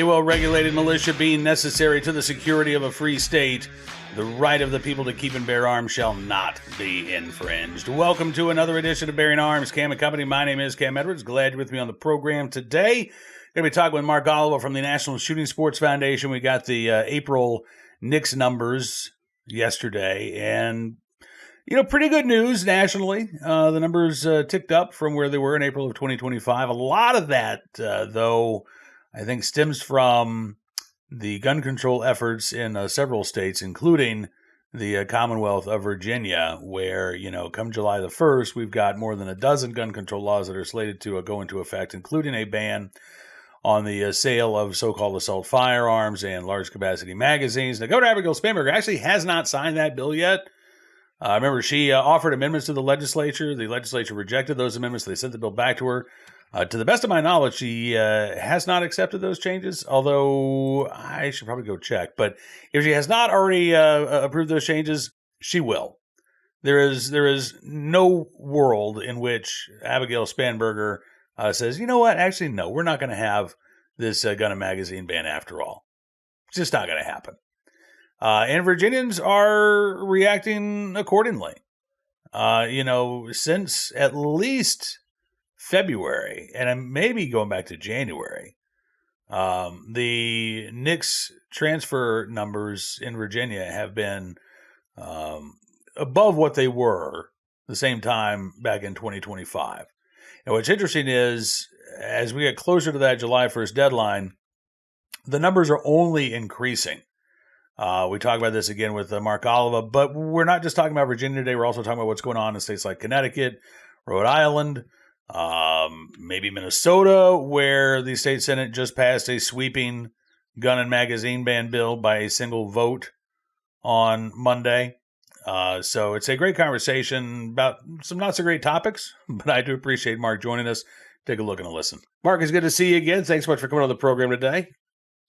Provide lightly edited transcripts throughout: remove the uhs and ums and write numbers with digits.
well-regulated militia being necessary to the security of a free state, the right of the people to keep and bear arms shall not be infringed. Welcome to another edition of Bearing Arms, Cam and Company. My name is Cam Edwards. Glad you're with me on the program today. Going to be talking with Mark Oliva from the National Shooting Sports Foundation. We got the April NICS numbers yesterday, and pretty good news nationally. The numbers ticked up from where they were in April of 2025. A lot of that, though, I think stems from the gun control efforts in several states, including the Commonwealth of Virginia, where, come July the 1st, we've got more than a dozen gun control laws that are slated to go into effect, including a ban on the sale of so-called assault firearms and large-capacity magazines. Now, Governor Abigail Spanberger actually has not signed that bill yet. I remember she offered amendments to the legislature. The legislature rejected those amendments. They sent the bill back to her. To the best of my knowledge, she has not accepted those changes, although I should probably go check. But if she has not already approved those changes, she will. There is no world in which Abigail Spanberger says, you know what, actually, no, we're not going to have this gun and magazine ban after all. It's just not going to happen. And Virginians are reacting accordingly. Since at least February, and maybe going back to January, the NICS transfer numbers in Virginia have been above what they were the same time back in 2025. And what's interesting is, as we get closer to that July 1st deadline, the numbers are only increasing. We talk about this again with Mark Oliva, but we're not just talking about Virginia today. We're also talking about what's going on in states like Connecticut, Rhode Island, maybe Minnesota, where the state Senate just passed a sweeping gun and magazine ban bill by a single vote on Monday. So it's a great conversation about some not so great topics, but I do appreciate Mark joining us. Take a look and a listen. Mark, it's good to see you again. Thanks so much for coming on the program today.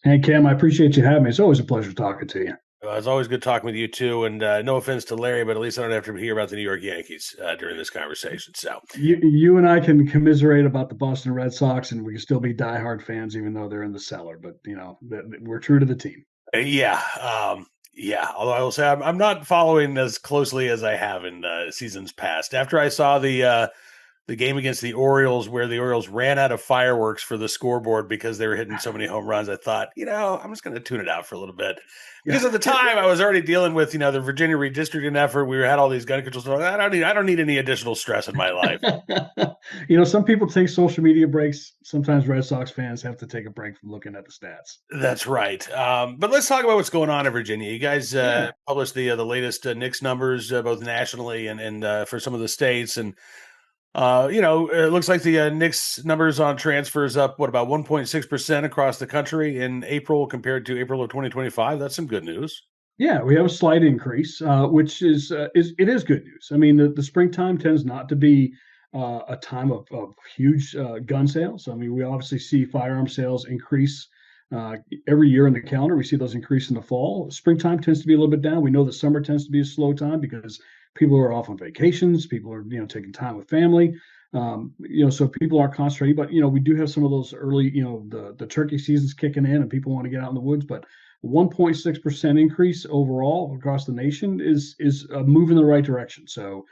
Hey, Cam, I appreciate you having me. It's always a pleasure talking to you. It's always good talking with you, too. And no offense to Larry, but at least I don't have to hear about the New York Yankees during this conversation. So you and I can commiserate about the Boston Red Sox, and we can still be diehard fans, even though they're in the cellar. But, we're true to the team. Yeah. Although I will say I'm not following as closely as I have in seasons past. After I saw the game against the Orioles, where the Orioles ran out of fireworks for the scoreboard because they were hitting so many home runs, I thought, I'm just going to tune it out for a little bit. Because at the time I was already dealing with, the Virginia redistricting effort. We had all these gun controls. I don't need any additional stress in my life. Some people take social media breaks. Sometimes Red Sox fans have to take a break from looking at the stats. That's right. But let's talk about what's going on in Virginia. You guys published the latest NICS numbers, both nationally and for some of the states. And it looks like the NICS numbers on transfers up, about 1.6% across the country in April compared to April of 2025. That's some good news. Yeah, we have a slight increase, which is good news. I mean, the springtime tends not to be a time of huge gun sales. I mean, we obviously see firearm sales increase every year in the calendar. We see those increase in the fall. Springtime tends to be a little bit down. We know that summer tends to be a slow time because people are off on vacations. People are, taking time with family. So people aren't concentrating. But we do have some of those early, the turkey season's kicking in, and people want to get out in the woods. But 1.6% increase overall across the nation is a move in the right direction. So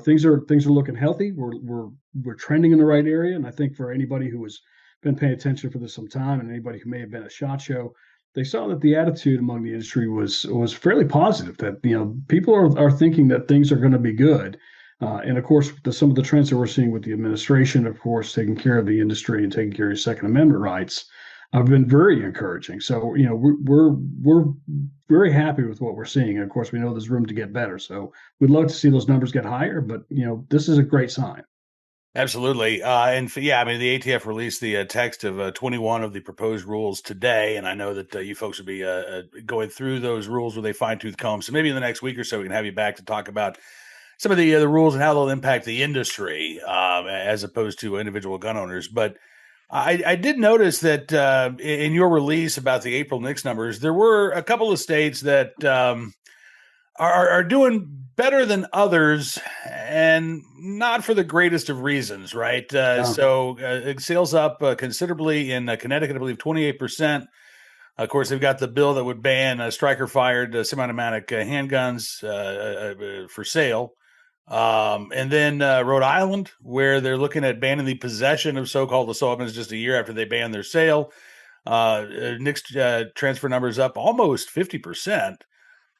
things are looking healthy. We're trending in the right area, and I think for anybody who has been paying attention for this some time, and anybody who may have been at SHOT Show, they saw that the attitude among the industry was fairly positive. That people are thinking that things are going to be good, and of course some of the trends that we're seeing with the administration, of course, taking care of the industry and taking care of your Second Amendment rights, have been very encouraging. So we're very happy with what we're seeing, and of course we know there's room to get better. So we'd love to see those numbers get higher, but this is a great sign. Absolutely. The ATF released the text of 21 of the proposed rules today, and I know that you folks will be going through those rules with a fine-tooth comb. So maybe in the next week or so, we can have you back to talk about some of the rules and how they'll impact the industry as opposed to individual gun owners. But I did notice that in your release about the April NICS numbers, there were a couple of states that are doing better than others, and not for the greatest of reasons, right? So sales up considerably in Connecticut, I believe 28%, Of course, they've got the bill that would ban striker-fired semi-automatic handguns for sale. And then Rhode Island, where they're looking at banning the possession of so-called assault weapons just a year after they banned their sale. NICS transfer numbers up almost 50%.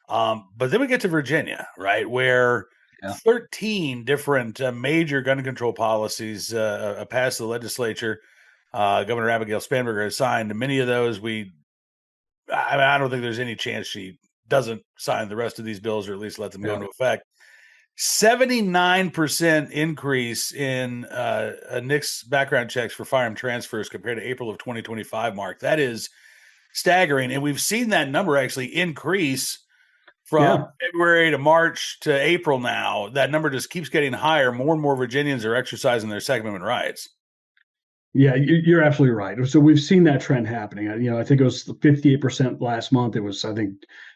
But then we get to Virginia, right, where Yeah. 13 different major gun control policies passed the legislature. Governor Abigail Spanberger has signed many of those. I don't think there's any chance she doesn't sign the rest of these bills, or at least let them go into effect. 79% increase in NICS background checks for firearm transfers compared to April of 2025 mark. That is staggering. And we've seen that number actually increase from February to March to April now. That number just keeps getting higher. More and more Virginians are exercising their Second Amendment rights. Yeah, you're absolutely right. So we've seen that trend happening. I think it was 58% last month. It was, I think,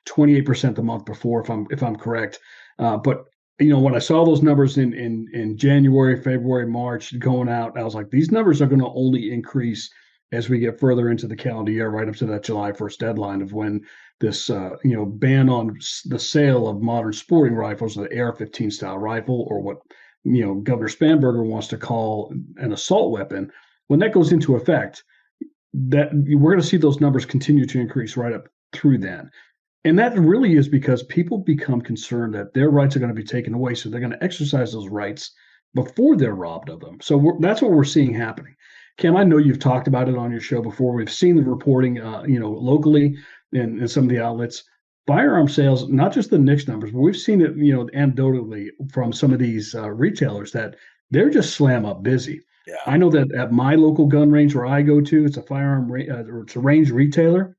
28% the month before, if I'm correct. But when I saw those numbers in January, February, March going out, I was like, these numbers are going to only increase as we get further into the calendar year, right up to that July 1st deadline of when this ban on the sale of modern sporting rifles, the AR-15 style rifle, or what Governor Spanberger wants to call an assault weapon. When that goes into effect, that we're going to see those numbers continue to increase right up through then. And that really is because people become concerned that their rights are going to be taken away. So they're going to exercise those rights before they're robbed of them. So that's what we're seeing happening. Cam, I know you've talked about it on your show before. We've seen the reporting, locally in some of the outlets. Firearm sales, not just the NICS numbers, but we've seen it, anecdotally from some of these retailers that they're just slam up busy. Yeah. I know that at my local gun range where I go to, it's a it's a range retailer.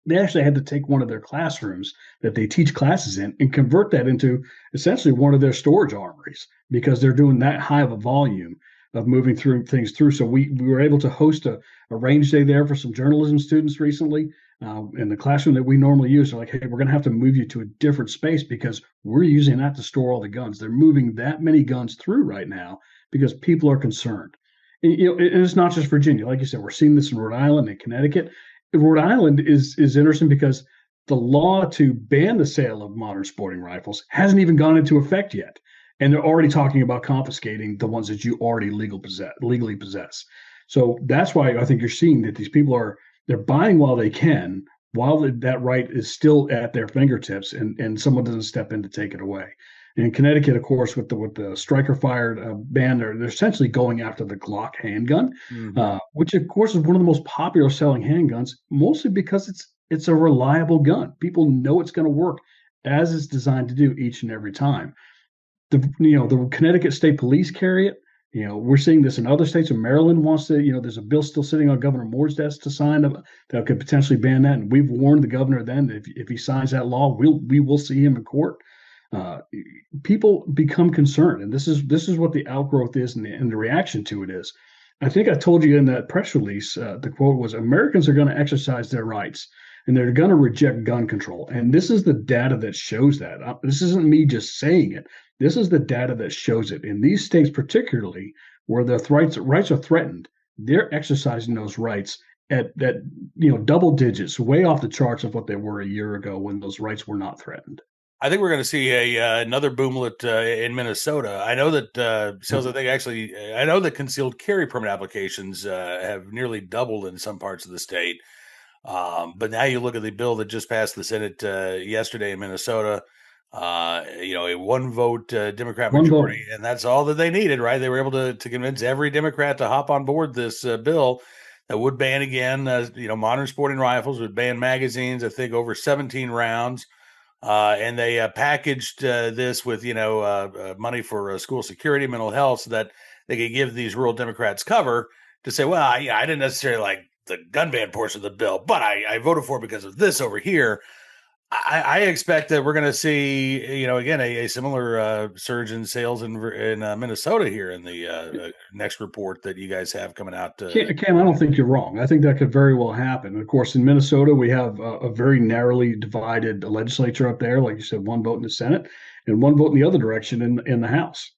They actually had to take one of their classrooms that they teach classes in and convert that into essentially one of their storage armories because they're doing that high of a volume of moving things through. So we were able to host a range day there for some journalism students recently. In the classroom that we normally use, they're like, hey, we're going to have to move you to a different space because we're using that to store all the guns. They're moving that many guns through right now because people are concerned. And it's not just Virginia. Like you said, we're seeing this in Rhode Island and Connecticut. Rhode Island is interesting because the law to ban the sale of modern sporting rifles hasn't even gone into effect yet. And they're already talking about confiscating the ones that you already legally possess. So that's why I think you're seeing that these people they're buying while they can, while that right is still at their fingertips, and someone doesn't step in to take it away. In Connecticut, of course, with the striker-fired ban, they're essentially going after the Glock handgun, which of course is one of the most popular selling handguns, mostly because it's a reliable gun. People know it's going to work as it's designed to do each and every time. The Connecticut State Police carry it. We're seeing this in other states. Maryland wants to. There's a bill still sitting on Governor Moore's desk to sign that could potentially ban that. And we've warned the governor then that if he signs that law, we will see him in court. People become concerned, and this is what the outgrowth is, and the reaction to it is. I think I told you in that press release, the quote was, Americans are going to exercise their rights, and they're going to reject gun control. And this is the data that shows that. This isn't me just saying it. This is the data that shows it. In these states, particularly where their rights are threatened, they're exercising those rights at double digits, way off the charts of what they were a year ago when those rights were not threatened. I think we're going to see another boomlet in Minnesota. I know that sales. I know that concealed carry permit applications have nearly doubled in some parts of the state. But now you look at the bill that just passed the Senate yesterday in Minnesota. A one-vote Democrat majority, and that's all that they needed, right? They were able to convince every Democrat to hop on board this bill that would ban again, modern sporting rifles, would ban magazines. I think over 17 rounds. And they packaged this with, money for school security, mental health, so that they could give these rural Democrats cover to say, well, I didn't necessarily like the gun ban portion of the bill, but I voted for it because of this over here. I expect that we're going to see, again, a similar surge in sales in Minnesota here in the next report that you guys have coming out. Cam, I don't think you're wrong. I think that could very well happen. Of course, in Minnesota, we have a very narrowly divided legislature up there. Like you said, one vote in the Senate and one vote in the other direction in the House.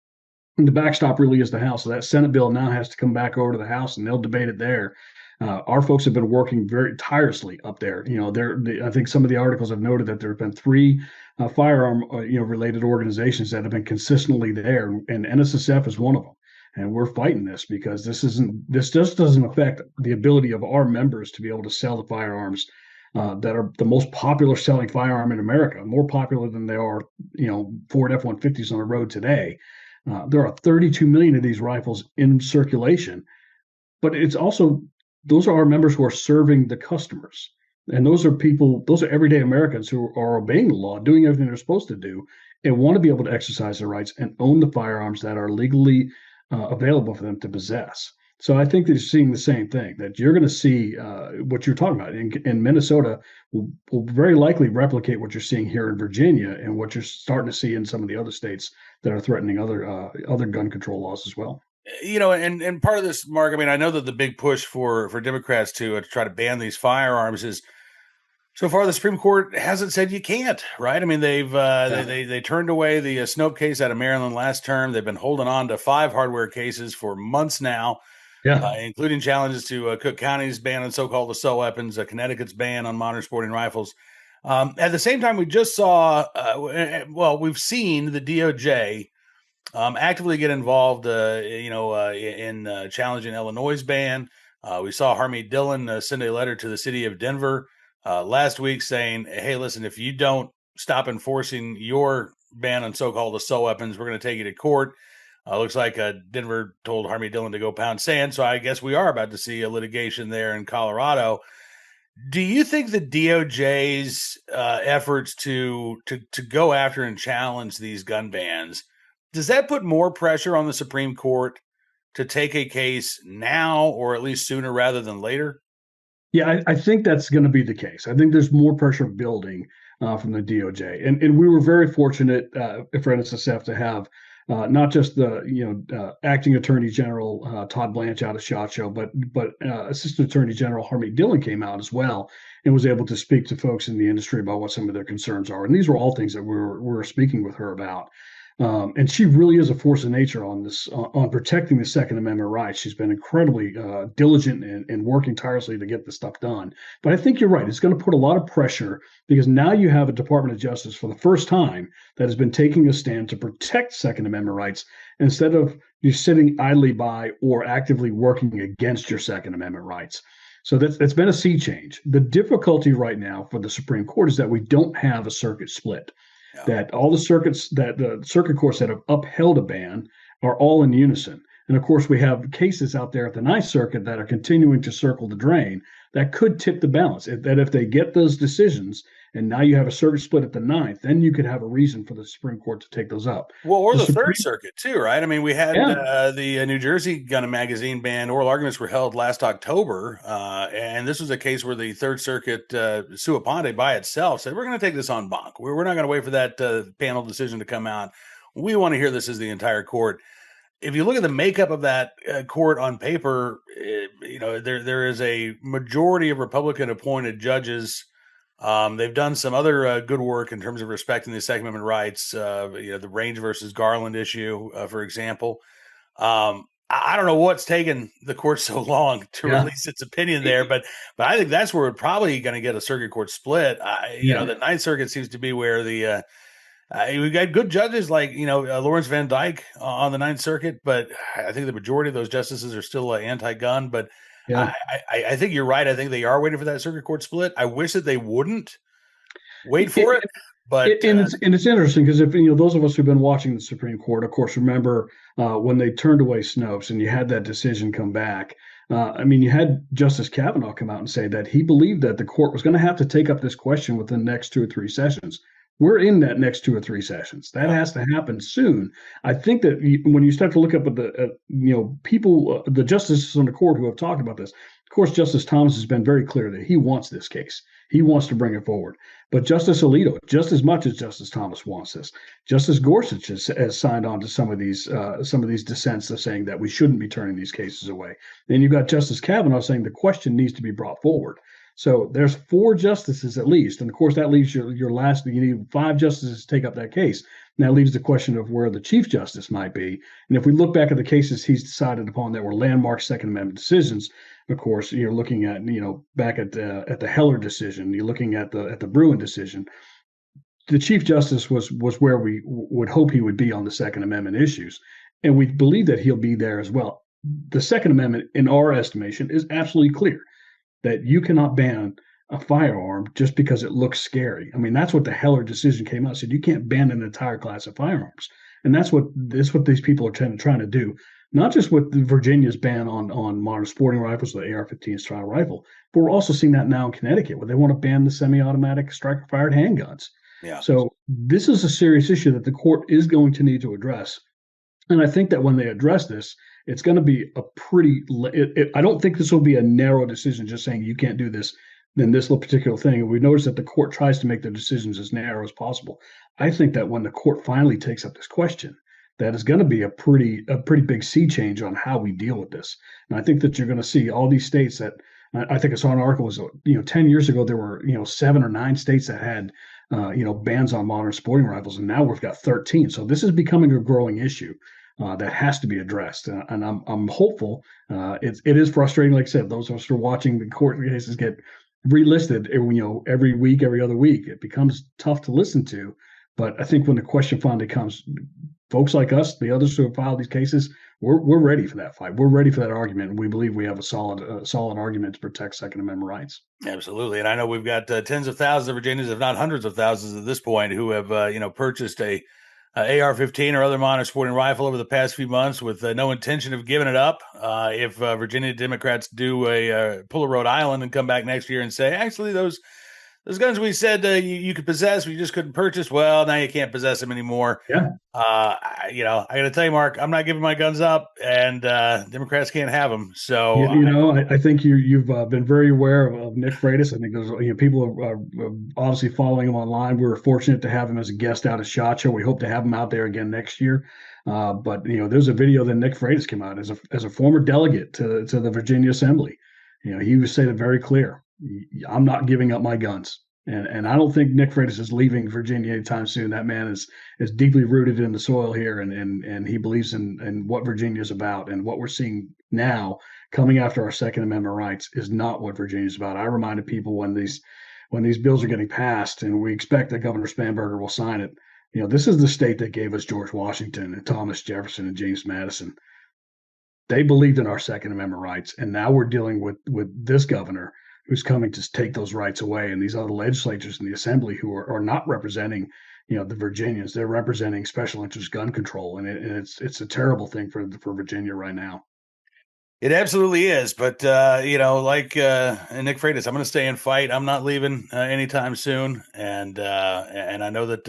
And the backstop really is the House. So that Senate bill now has to come back over to the House, and they'll debate it there. Our folks have been working very tirelessly up there. I think some of the articles have noted that there have been three firearm related organizations that have been consistently there, and NSSF is one of them. And we're fighting this because this just doesn't affect the ability of our members to be able to sell the firearms that are the most popular selling firearm in America, more popular than they are, Ford F-150s on the road today. There are 32 million of these rifles in circulation, but it's also those are our members who are serving the customers. And those are everyday Americans who are obeying the law, doing everything they're supposed to do, and want to be able to exercise their rights and own the firearms that are legally available for them to possess. So I think that you're seeing the same thing, that you're going to see what you're talking about in Minnesota will very likely replicate what you're seeing here in Virginia and what you're starting to see in some of the other states that are threatening other gun control laws as well. And part of this, Mark, I mean, I know that the big push for Democrats to try to ban these firearms is, so far the Supreme Court hasn't said you can't, right? I mean, they turned away the Snope case out of Maryland last term. They've been holding on to 5 hardware cases for months now, Yeah. including challenges to Cook County's ban on so-called assault weapons, Connecticut's ban on modern sporting rifles. At the same time, we just saw, we've seen the DOJ actively get involved, in challenging Illinois' ban. We saw Harmeet Dillon send a letter to the city of Denver last week saying, hey, listen, if you don't stop enforcing your ban on so-called assault weapons, we're going to take you to court. Looks like Denver told Harmeet Dillon to go pound sand. So I guess we are about to see a litigation there in Colorado. Do you think the DOJ's efforts to go after and challenge these gun bans, does that put more pressure on the Supreme Court to take a case now or at least sooner rather than later? Yeah, I think that's going to be the case. I think there's more pressure building from the DOJ, and we were very fortunate for NSSF to have not just the acting Attorney General Todd Blanche out of SHOT Show, but Assistant Attorney General Harmeet Dillon came out as well and was able to speak to folks in the industry about what some of their concerns are. And these were all things that we were speaking with her about. And she really is a force of nature on this, on protecting the Second Amendment rights. She's been incredibly diligent and working tirelessly to get this stuff done. But I think you're right. It's going to put a lot of pressure because now you have a Department of Justice for the first time that has been taking a stand to protect Second Amendment rights instead of you sitting idly by or actively working against your Second Amendment rights. So that's been a sea change. The difficulty right now for the Supreme Court is that we don't have a circuit split. Yeah. That all the circuit courts that have upheld a ban are all in unison. And of course, we have cases out there at the Ninth Circuit that are continuing to circle the drain that could tip the balance. That if they get those decisions, and now you have a circuit split at the Ninth, then you could have a reason for the Supreme Court to take those up. Well, or the Third Circuit too, right? I mean, we had the New Jersey Gun and Magazine ban. Oral arguments were held last October, and this was a case where the Third Circuit, sua sponte by itself, said, we're going to take this en banc. We're not going to wait for that panel decision to come out. We want to hear this as the entire court. If you look at the makeup of that court on paper, there is a majority of Republican-appointed judges. They've done some other good work in terms of respecting the Second Amendment rights. The Range versus Garland issue, for example. I don't know what's taken the court so long to release its opinion there, but I think that's where we're probably going to get a circuit court split. The Ninth Circuit seems to be where the we've got good judges like Lawrence Van Dyke on the Ninth Circuit, but I think the majority of those justices are still anti-gun. But I think you're right. I think they are waiting for that circuit court split. I wish that they wouldn't wait for it. But it's interesting because if those of us who've been watching the Supreme Court, of course, remember when they turned away Snopes and you had that decision come back. You had Justice Kavanaugh come out and say that he believed that the court was going to have to take up this question within the next 2 or 3 sessions. We're in that next 2 or 3 sessions. That has to happen soon. I think that when you start to look up at the people, the justices on the court who have talked about this, of course, Justice Thomas has been very clear that he wants this case. He wants to bring it forward. But Justice Alito, just as much as Justice Thomas wants this, Justice Gorsuch has signed on to some of these dissents of saying that we shouldn't be turning these cases away. Then you've got Justice Kavanaugh saying the question needs to be brought forward. So there's 4 justices at least, and of course that leaves your last. You need 5 justices to take up that case. And that leaves the question of where the Chief Justice might be. And if we look back at the cases he's decided upon that were landmark Second Amendment decisions, of course, you're looking at, back at the Heller decision, you're looking at the Bruin decision. The Chief Justice was where we would hope he would be on the Second Amendment issues, and we believe that he'll be there as well. The Second Amendment, in our estimation, is absolutely clear that you cannot ban a firearm just because it looks scary. I mean, that's what the Heller decision came out, said you can't ban an entire class of firearms. And that's what these people are trying to do. Not just with Virginia's ban on modern sporting rifles, the AR-15 style rifle, but we're also seeing that now in Connecticut, where they want to ban the semi-automatic striker-fired handguns. Yeah. So this is a serious issue that the court is going to need to address. And I think that when they address this, it's going to be a pretty. I don't think this will be a narrow decision, just saying you can't do this, then this particular thing. And we notice that the court tries to make their decisions as narrow as possible. I think that when the court finally takes up this question, that is going to be a pretty big sea change on how we deal with this. And I think that you're going to see all these states that. I think I saw an article was 10 years ago there were 7 or 9 states that had bans on modern sporting rifles, and now we've got 13. So this is becoming a growing issue. That has to be addressed, and I'm hopeful. It is frustrating, like I said, those of us who are watching the court cases get relisted, every week, every other week. It becomes tough to listen to, but I think when the question finally comes, folks like us, the others who have filed these cases, we're ready for that fight. We're ready for that argument, and we believe we have a solid argument to protect Second Amendment rights. Absolutely, and I know we've got tens of thousands of Virginians, if not hundreds of thousands at this point, who have purchased a AR-15 or other modern sporting rifle over the past few months with no intention of giving it up. If Virginia Democrats do pull a Rhode Island and come back next year and say, actually, those guns we said you could possess, but you just couldn't purchase, well, now you can't possess them anymore. Yeah. I got to tell you, Mark, I'm not giving my guns up, and Democrats can't have them. So I think you've been very aware of Nick Freitas. I think there's people are obviously following him online. We were fortunate to have him as a guest out at SHOT Show. We hope to have him out there again next year. But there's a video that Nick Freitas came out as a former delegate to the Virginia Assembly. He was saying it very clear. I'm not giving up my guns. And I don't think Nick Freitas is leaving Virginia anytime soon. That man is deeply rooted in the soil here, and he believes in what Virginia is about. And what we're seeing now, coming after our Second Amendment rights, is not what Virginia is about. I reminded people when these bills are getting passed, and we expect that Governor Spanberger will sign it. This is the state that gave us George Washington and Thomas Jefferson and James Madison. They believed in our Second Amendment rights, and now we're dealing with this governor who's coming to take those rights away, and these other legislatures in the assembly who are not representing, the Virginians. They're representing special interest gun control, and it's a terrible thing for Virginia right now. It absolutely is, but like Nick Freitas, I'm going to stay and fight. I'm not leaving anytime soon, and I know that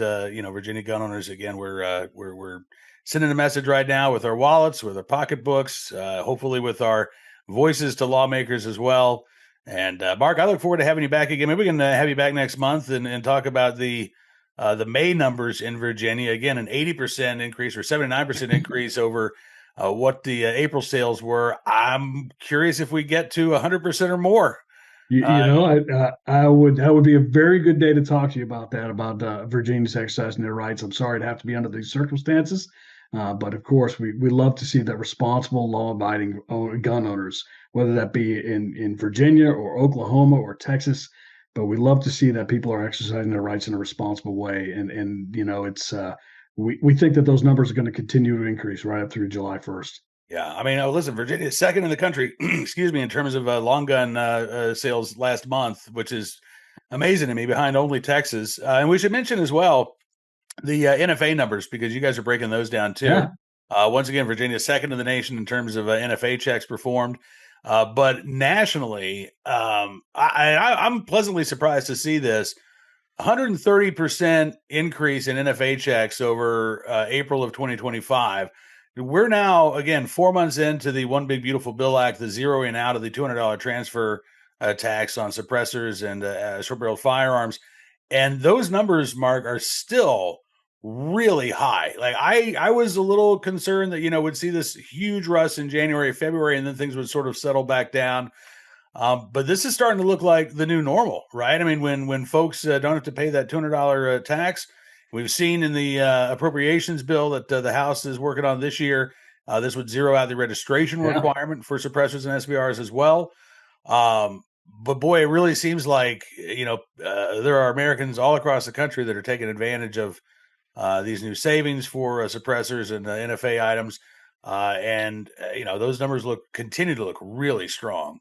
Virginia gun owners, again, we're sending a message right now with our wallets, with our pocketbooks, hopefully with our voices to lawmakers as well. And Mark, I look forward to having you back again. Maybe we can have you back next month and talk about the May numbers in Virginia. Again, an 80% increase or 79% increase over what the April sales were. I'm curious if we get to 100% or more. I would be a very good day to talk to you about that, about Virginia's exercising their rights. I'm sorry to have to be under these circumstances. But of course, we love to see that responsible, law-abiding gun owners, whether that be in Virginia or Oklahoma or Texas, but we love to see that people are exercising their rights in a responsible way. And it's we think that those numbers are going to continue to increase right up through July 1st. Yeah, I mean, listen, Virginia is second in the country, excuse me, in terms of long gun sales last month, which is amazing to me, behind only Texas. And we should mention as well the NFA numbers, because you guys are breaking those down too. Yeah. Once again, Virginia is second in the nation in terms of NFA checks performed. But nationally, I'm pleasantly surprised to see this 130% increase in NFA checks over April of 2025. We're now, again, 4 months into the One Big Beautiful Bill Act, the zeroing out of the $200 transfer tax on suppressors and short-barreled firearms. And those numbers, Mark, are still really high. Like I was a little concerned that, would see this huge rush in January, February, and then things would sort of settle back down. But this is starting to look like the new normal, right? I mean, when folks don't have to pay that $200 tax, we've seen in the appropriations bill that the House is working on this year, this would zero out the registration requirement for suppressors and SBRs as well. But boy, it really seems like, there are Americans all across the country that are taking advantage of these new savings for suppressors and NFA items. Those numbers continue to look really strong.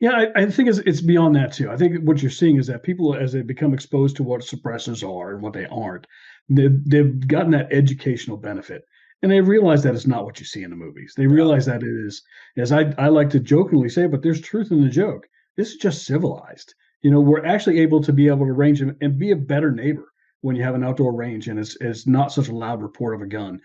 Yeah, I think it's beyond that too. I think what you're seeing is that people, as they become exposed to what suppressors are and what they aren't, they've gotten that educational benefit, and they realize that it's not what you see in the movies. They realize that it is, as I like to jokingly say, but there's truth in the joke. This is just civilized. We're actually able to be able to range and be a better neighbor when you have an outdoor range, and it's not such a loud report of a gun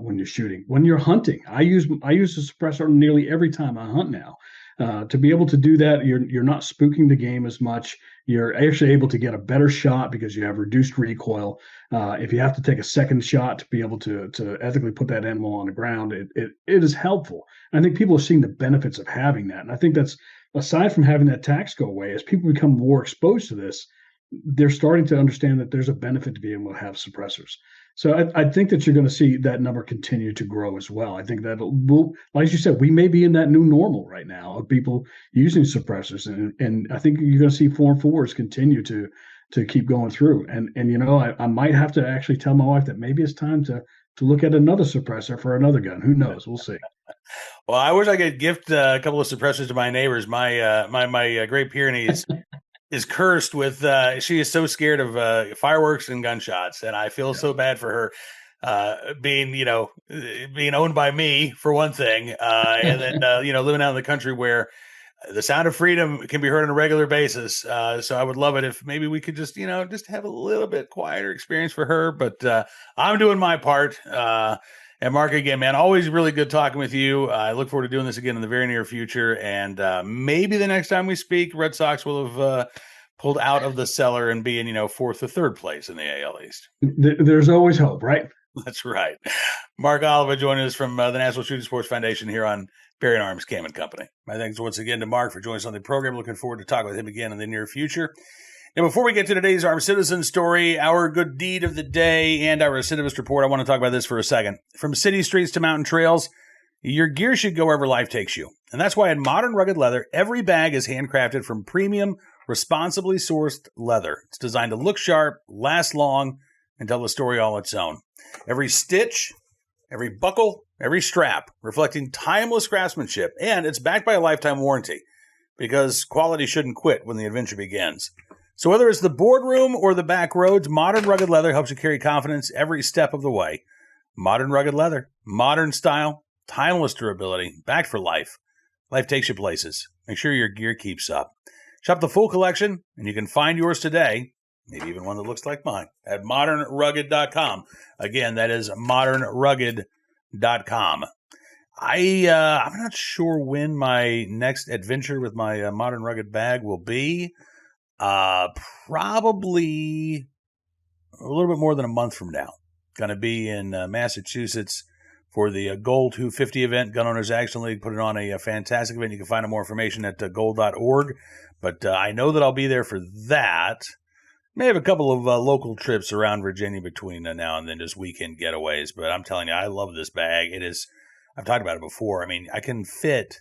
when you're shooting. When you're hunting, I use a suppressor nearly every time I hunt now. To be able to do that, you're not spooking the game as much. You're actually able to get a better shot because you have reduced recoil. If you have to take a second shot to be able to ethically put that animal on the ground, it is helpful. And I think people are seeing the benefits of having that. And I think that's, aside from having that tax go away, as people become more exposed to this, they're starting to understand that there's a benefit to being able to have suppressors. So I think that you're going to see that number continue to grow as well. I think that will, like you said, we may be in that new normal right now of people using suppressors, and I think you're going to see Form 4s continue to keep going through. And I might have to actually tell my wife that maybe it's time to look at another suppressor for another gun. Who knows? We'll see. Well, I wish I could gift a couple of suppressors to my neighbors. My Great Pyrenees is cursed with. She is so scared of fireworks and gunshots, and I feel so bad for her being owned by me for one thing, and then living out in the country where the sound of freedom can be heard on a regular basis. So I would love it if maybe we could just have a little bit quieter experience for her. But I'm doing my part. And Mark, again, man, always really good talking with you. I look forward to doing this again in the very near future. And maybe the next time we speak, Red Sox will have pulled out of the cellar and be in, fourth or third place in the AL East. There's always hope, right? That's right. Mark Oliva joining us from the National Shooting Sports Foundation here on Bearing Arms Cam and Company. My thanks once again to Mark for joining us on the program. Looking forward to talking with him again in the near future. Now, before we get to today's Armed Citizen story, our good deed of the day, and our recidivist report, I want to talk about this for a second. From city streets to mountain trails, your gear should go wherever life takes you. And that's why in Modern Rugged Leather, every bag is handcrafted from premium, responsibly sourced leather. It's designed to look sharp, last long, and tell a story all its own. Every stitch, every buckle, every strap, reflecting timeless craftsmanship, and it's backed by a lifetime warranty, because quality shouldn't quit when the adventure begins. So whether it's the boardroom or the back roads, Modern Rugged Leather helps you carry confidence every step of the way. Modern Rugged Leather, modern style, timeless durability, backed for life. Life takes you places. Make sure your gear keeps up. Shop the full collection, and you can find yours today, maybe even one that looks like mine, at modernrugged.com. Again, that is modernrugged.com. I'm not sure when my next adventure with my Modern Rugged bag will be. Probably a little bit more than a month from now. Going to be in Massachusetts for the Gold 250 event. Gun Owners Action League put it on a fantastic event. You can find out more information at gold.org. But I know that I'll be there for that. May have a couple of local trips around Virginia between now and then, just weekend getaways. But I'm telling you, I love this bag. It is, I've talked about it before. I mean, I can fit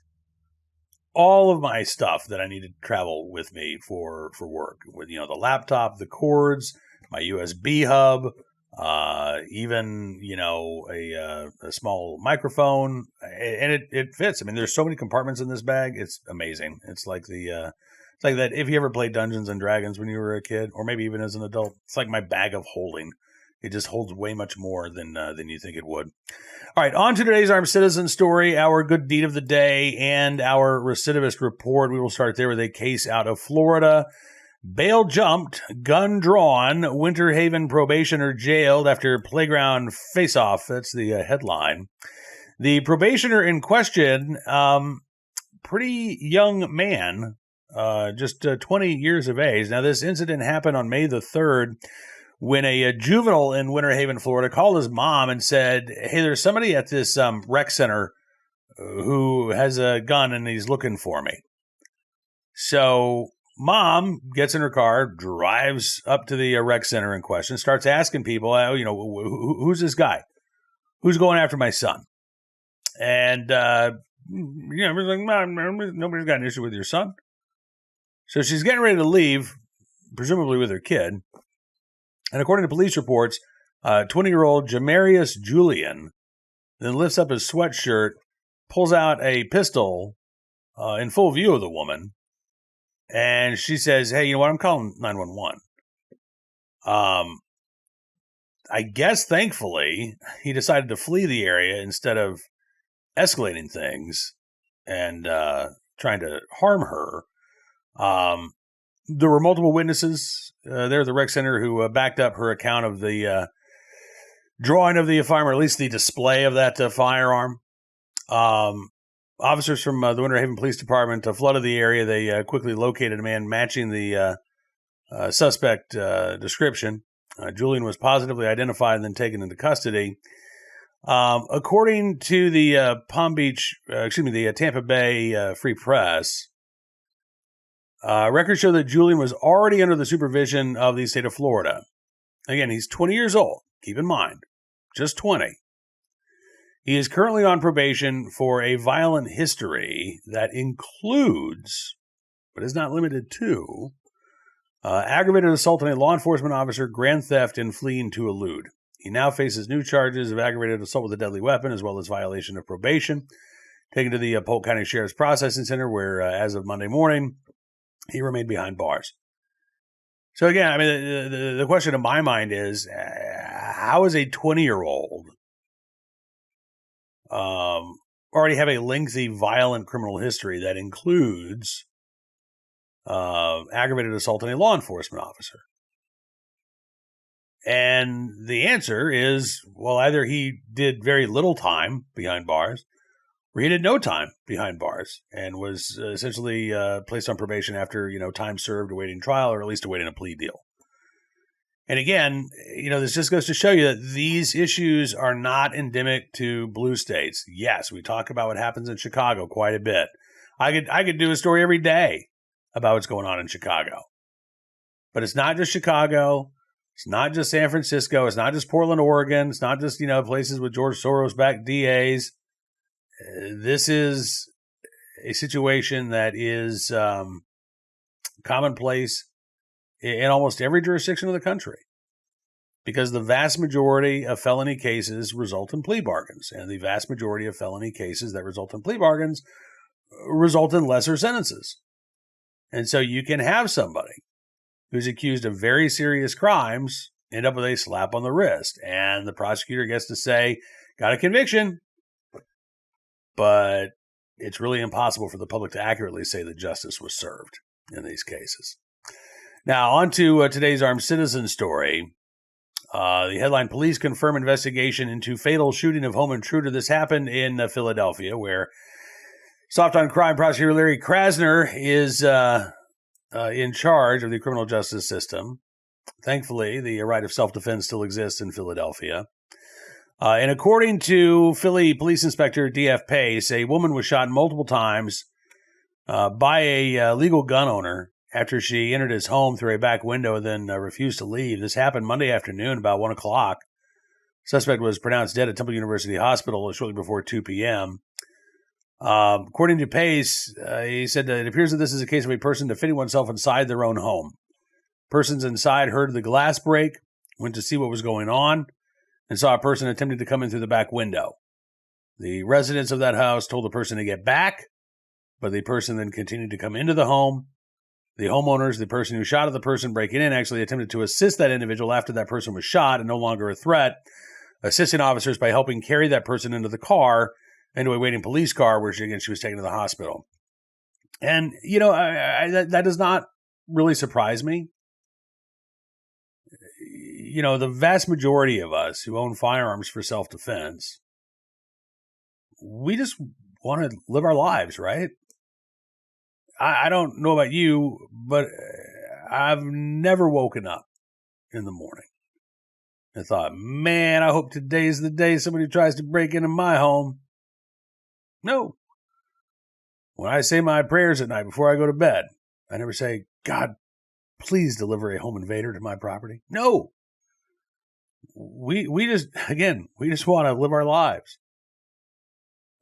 all of my stuff that I need to travel with me for work, with the laptop, the cords, my USB hub, even a small microphone, and it fits. I mean, there's so many compartments in this bag. It's amazing. It's like it's like that if you ever played Dungeons and Dragons when you were a kid, or maybe even as an adult. It's like my bag of holding. It just holds way much more than you think it would. All right, on to today's Armed Citizen story, our good deed of the day, and our recidivist report. We will start there with a case out of Florida. Bail jumped, gun drawn, Winter Haven probationer jailed after playground face-off. That's the headline. The probationer in question, pretty young man, just 20 years of age. Now, this incident happened on May the 3rd, when a juvenile in Winter Haven, Florida, called his mom and said, hey, there's somebody at this rec center who has a gun and he's looking for me. So mom gets in her car, drives up to the rec center in question, starts asking people, who's this guy? Who's going after my son? And everything, nobody's got an issue with your son. So she's getting ready to leave, presumably with her kid. And according to police reports, 20-year-old Jamarius Julian then lifts up his sweatshirt, pulls out a pistol in full view of the woman, and she says, "Hey, you know what? I'm calling 911." I guess, thankfully, he decided to flee the area instead of escalating things and trying to harm her. There were multiple witnesses there at the rec center who backed up her account of the drawing of the firearm, or at least the display of that firearm. Officers from the Winter Haven Police Department flooded the area. They quickly located a man matching the suspect description. Julian was positively identified and then taken into custody. According to the the Tampa Bay Free Press, records show that Julian was already under the supervision of the state of Florida. Again, he's 20 years old. Keep in mind, just 20. He is currently on probation for a violent history that includes, but is not limited to, aggravated assault on a law enforcement officer, grand theft, and fleeing to elude. He now faces new charges of aggravated assault with a deadly weapon, as well as violation of probation. Taken to the Polk County Sheriff's Processing Center, where, as of Monday morning, he remained behind bars. So again, I mean, the question in my mind is, how is a 20-year-old already have a lengthy, violent criminal history that includes aggravated assault on a law enforcement officer? And the answer is, well, either he did very little time behind bars, or he did no time behind bars and was essentially placed on probation after, time served, awaiting trial, or at least awaiting a plea deal. And again, this just goes to show you that these issues are not endemic to blue states. Yes, we talk about what happens in Chicago quite a bit. I could do a story every day about what's going on in Chicago. But it's not just Chicago. It's not just San Francisco. It's not just Portland, Oregon. It's not just, places with George Soros-backed DAs. This is a situation that is commonplace in almost every jurisdiction of the country, because the vast majority of felony cases result in plea bargains, and the vast majority of felony cases that result in plea bargains result in lesser sentences. And so you can have somebody who's accused of very serious crimes end up with a slap on the wrist, and the prosecutor gets to say, got a conviction, but it's really impossible for the public to accurately say that justice was served in these cases. Now, on to today's armed citizen story. The headline, police confirm investigation into fatal shooting of home intruder. This happened in Philadelphia, where soft on crime prosecutor Larry Krasner is in charge of the criminal justice system. Thankfully, the right of self-defense still exists in Philadelphia. And according to Philly Police Inspector D.F. Pace, a woman was shot multiple times by a legal gun owner after she entered his home through a back window and then refused to leave. This happened Monday afternoon about 1 o'clock. Suspect was pronounced dead at Temple University Hospital shortly before 2 p.m. According to Pace, he said that it appears that this is a case of a person defending oneself inside their own home. Persons inside heard the glass break, went to see what was going on, and saw a person attempting to come in through the back window. The residents of that house told the person to get back, but the person then continued to come into the home. The homeowners, the person who shot at the person breaking in, actually attempted to assist that individual after that person was shot and no longer a threat, assisting officers by helping carry that person into the car, into a waiting police car, where she was taken to the hospital. And, that does not really surprise me. The vast majority of us who own firearms for self-defense, we just want to live our lives, right? I don't know about you, but I've never woken up in the morning and thought, man, I hope today's the day somebody tries to break into my home. No. When I say my prayers at night before I go to bed, I never say, God, please deliver a home invader to my property. No. We just want to live our lives.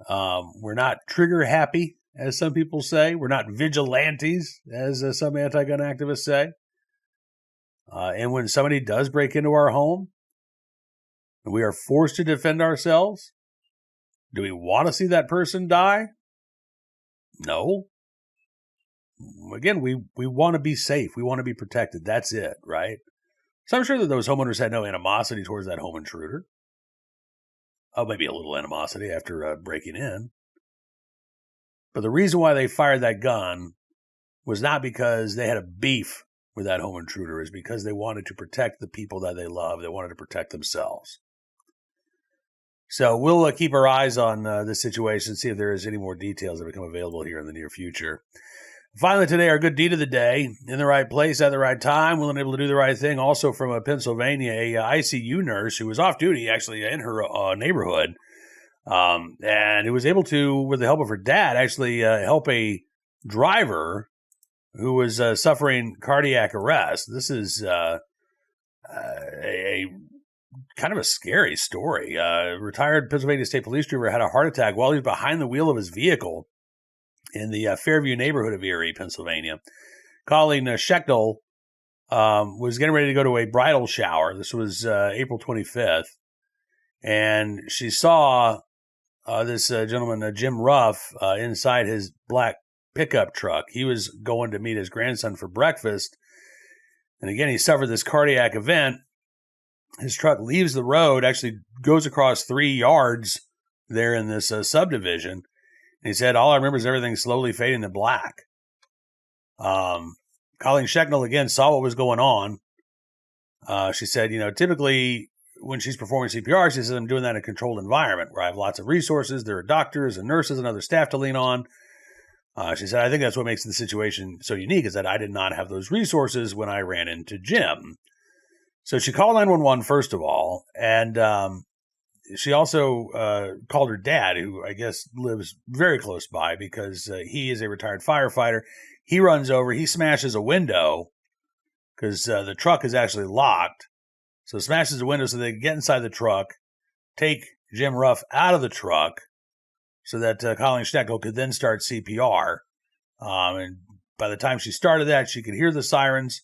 We're not trigger happy, as some people say. We're not vigilantes, as some anti-gun activists say. And when somebody does break into our home and we are forced to defend ourselves, do we want to see that person die? No. Again, we want to be safe. We want to be protected. That's it, right? So I'm sure that those homeowners had no animosity towards that home intruder. Oh, maybe a little animosity after breaking in. But the reason why they fired that gun was not because they had a beef with that home intruder. Is because they wanted to protect the people that they love. They wanted to protect themselves. So we'll keep our eyes on this situation, see if there is any more details that become available here in the near future. Finally, today, our good deed of the day, in the right place at the right time, willing and able to do the right thing. Also from Pennsylvania, a ICU nurse who was off duty, actually, in her neighborhood, and who was able to, with the help of her dad, actually help a driver who was suffering cardiac arrest. This is a kind of a scary story. Retired Pennsylvania State Police trooper had a heart attack while he was behind the wheel of his vehicle in the Fairview neighborhood of Erie, Pennsylvania. Colleen Schechtel was getting ready to go to a bridal shower. This was April 25th. And she saw this gentleman, Jim Ruff, inside his black pickup truck. He was going to meet his grandson for breakfast. And again, he suffered this cardiac event. His truck leaves the road, actually goes across 3 yards there in this subdivision. He said, all I remember is everything slowly fading to black. Colleen Schechtel, again, saw what was going on. She said, typically when she's performing CPR, she says, I'm doing that in a controlled environment where I have lots of resources. There are doctors and nurses and other staff to lean on. She said, I think that's what makes the situation so unique is that I did not have those resources when I ran into Jim. So she called 911 first of all, and she also called her dad, who I guess lives very close by because he is a retired firefighter. He runs over, he smashes a window because the truck is actually locked. So smashes the window so they can get inside the truck, take Jim Ruff out of the truck so that Colleen Schechtel could then start CPR. And by the time she started that, she could hear the sirens.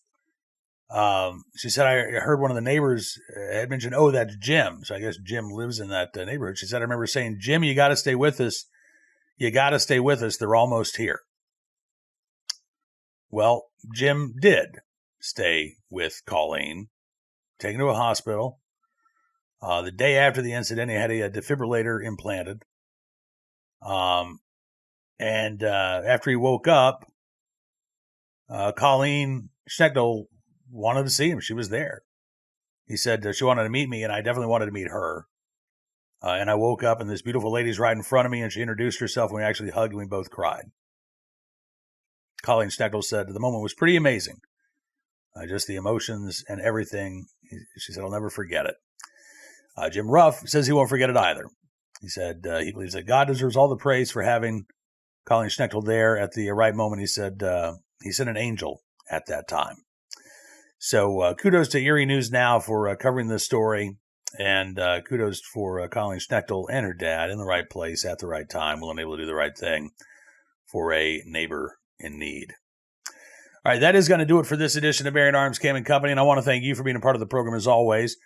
She said, I heard one of the neighbors had mentioned, oh, that's Jim. So I guess Jim lives in that neighborhood. She said, I remember saying, Jim, you got to stay with us. You got to stay with us. They're almost here. Well, Jim did stay with Colleen, taken to a hospital. The day after the incident, he had a defibrillator implanted. And after he woke up, Colleen Schechtel wanted to see him. She was there. He said she wanted to meet me, and I definitely wanted to meet her. And I woke up, and this beautiful lady's right in front of me, and she introduced herself, and we actually hugged, and we both cried. Colleen Schechtel said the moment was pretty amazing. Just the emotions and everything. She said, I'll never forget it. Jim Ruff says he won't forget it either. He said he believes that God deserves all the praise for having Colleen Schechtel there at the right moment. He said he sent an angel at that time. So kudos to Erie News Now for covering this story, and kudos for Colleen Schechtel and her dad in the right place at the right time, willing and able to do the right thing for a neighbor in need. All right, that is going to do it for this edition of Bearing Arms Cam & Company, and I want to thank you for being a part of the program as always.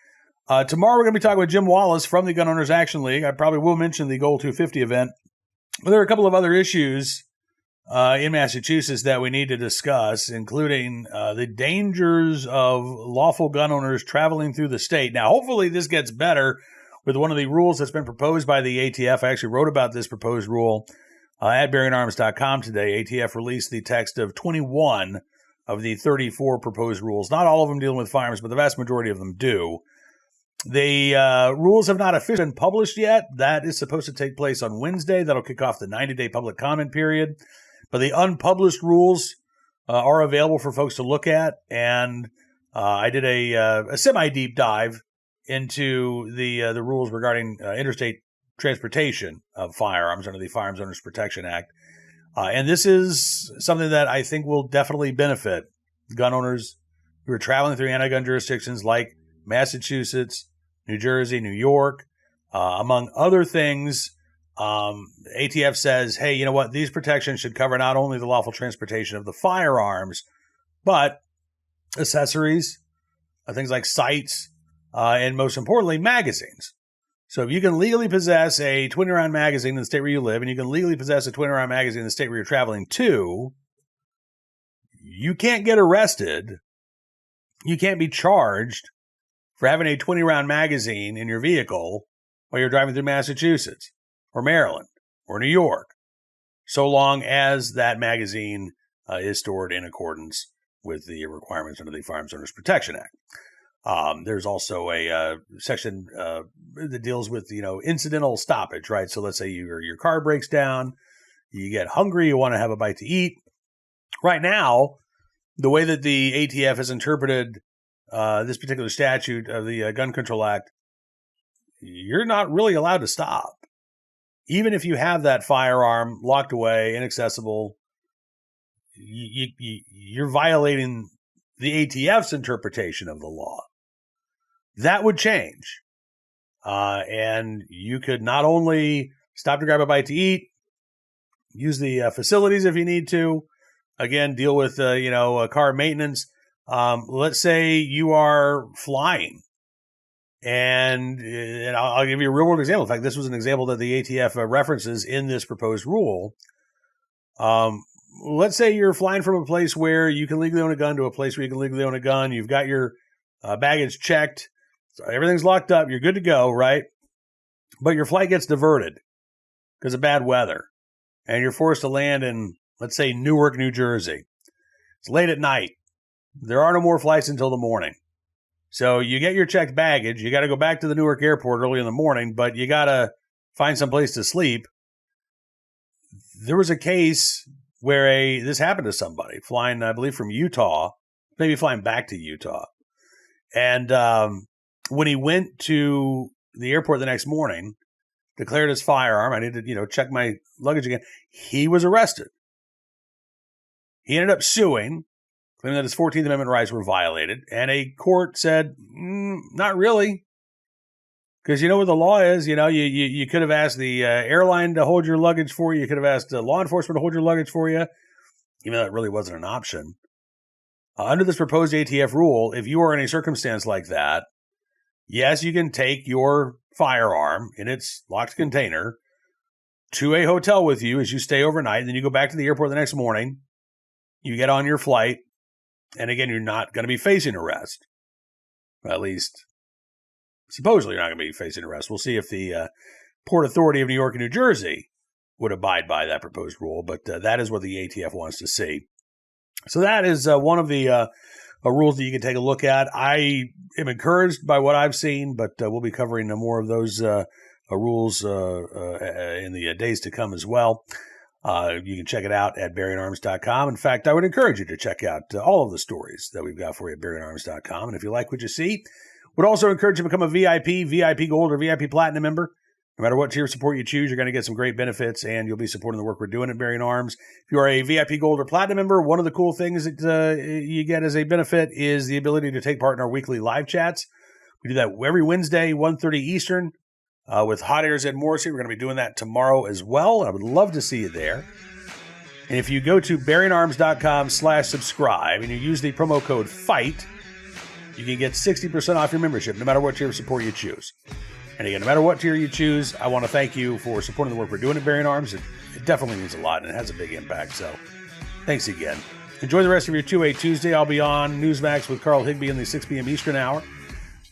Tomorrow we're going to be talking with Jim Wallace from the Gun Owners Action League. I probably will mention the Goal 250 event, but there are a couple of other issues in Massachusetts that we need to discuss, including the dangers of lawful gun owners traveling through the state. Now, hopefully this gets better with one of the rules that's been proposed by the ATF. I actually wrote about this proposed rule at bearingarms.com today. ATF released the text of 21 of the 34 proposed rules. Not all of them dealing with firearms, but the vast majority of them do. The rules have not officially been published yet. That is supposed to take place on Wednesday. That'll kick off the 90-day public comment period. But the unpublished rules are available for folks to look at. And I did a semi-deep dive into the rules regarding interstate transportation of firearms under the Firearms Owners Protection Act. And this is something that I think will definitely benefit gun owners who are traveling through anti-gun jurisdictions like Massachusetts, New Jersey, New York, among other things. ATF says, hey, you know what? These protections should cover not only the lawful transportation of the firearms, but accessories, things like sights, and most importantly, magazines. So if you can legally possess a 20-round magazine in the state where you live, and you can legally possess a 20-round magazine in the state where you're traveling to, you can't get arrested. You can't be charged for having a 20-round magazine in your vehicle while you're driving through Massachusetts or Maryland or New York, so long as that magazine is stored in accordance with the requirements under the Firearms Owners Protection Act. There's also a section that deals with, incidental stoppage, right? So let's say your car breaks down, you get hungry, you want to have a bite to eat. Right now, the way that the ATF has interpreted this particular statute of the Gun Control Act, you're not really allowed to stop. Even if you have that firearm locked away, inaccessible, you're violating the ATF's interpretation of the law. That would change. And you could not only stop to grab a bite to eat, use the facilities if you need to, again, deal with, car maintenance. Let's say you are flying. And I'll give you a real world example. In fact, this was an example that the ATF references in this proposed rule. Let's say you're flying from a place where you can legally own a gun to a place where you can legally own a gun. You've got your baggage checked. So everything's locked up. You're good to go, right? But your flight gets diverted because of bad weather. And you're forced to land in, let's say, Newark, New Jersey. It's late at night. There are no more flights until the morning. So you get your checked baggage. You got to go back to the Newark airport early in the morning, but you got to find some place to sleep. There was a case where this happened to somebody flying, I believe, from Utah, maybe flying back to Utah. And when he went to the airport the next morning, declared his firearm, I needed to, check my luggage again. He was arrested. He ended up suing, claiming that his 14th Amendment rights were violated. And a court said, not really. Because you know what the law is. You could have asked the airline to hold your luggage for you. You could have asked law enforcement to hold your luggage for you, even though that really wasn't an option. Under this proposed ATF rule, if you are in a circumstance like that, yes, you can take your firearm in its locked container to a hotel with you as you stay overnight. And then you go back to the airport the next morning. You get on your flight. And again, you're not going to be facing arrest. At least, supposedly you're not going to be facing arrest. We'll see if the Port Authority of New York and New Jersey would abide by that proposed rule. But that is what the ATF wants to see. So that is one of the rules that you can take a look at. I am encouraged by what I've seen, but we'll be covering more of those rules in the days to come as well. You can check it out at bearingarms.com. In fact, I would encourage you to check out all of the stories that we've got for you at bearingarms.com. And if you like what you see, would also encourage you to become a VIP Gold, or VIP Platinum member. No matter what tier of support you choose, you're going to get some great benefits, and you'll be supporting the work we're doing at Bearing Arms. If you are a VIP Gold or Platinum member, one of the cool things that you get as a benefit is the ability to take part in our weekly live chats. We do that every Wednesday, 1:30 Eastern, with Hot Airs Ed Morrissey. We're going to be doing that tomorrow as well. I would love to see you there. And if you go to bearingarms.com/subscribe and you use the promo code FIGHT, you can get 60% off your membership, no matter what tier of support you choose. And again, no matter what tier you choose, I want to thank you for supporting the work we're doing at Bearing Arms. It definitely means a lot, and it has a big impact. So thanks again. Enjoy the rest of your 2A Tuesday. I'll be on Newsmax with Carl Higbee in the 6 p.m. Eastern hour.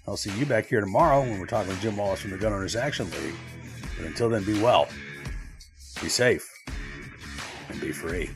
I'll see you back here tomorrow when we're talking with Jim Wallace from the Gun Owners Action League. But until then, be well, be safe, and be free.